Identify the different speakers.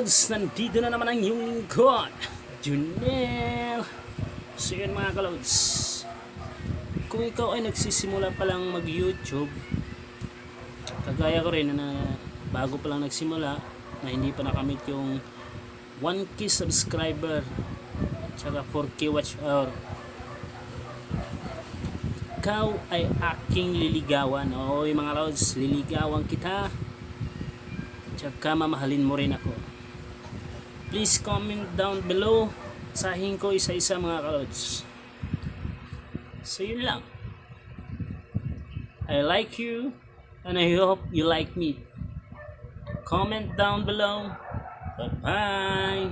Speaker 1: Kalods, nandito na naman ang iyong lingkod, Junel. So yun mga Kalods, kung ikaw ay nagsisimula pa lang mag YouTube, kagaya ko rin na bago pa lang nagsimula, na hindi pa nakamit yung 1K subscriber at saka 4K watch hour, ikaw ay aking liligawan. O yung mga Kalods, liligawan kita, tsaka mamahalin mo rin ako. Please comment down below. Sahin ko isa-isa mga Kalods. So yun lang. I like you and I hope you like me. Comment down below. Bye bye.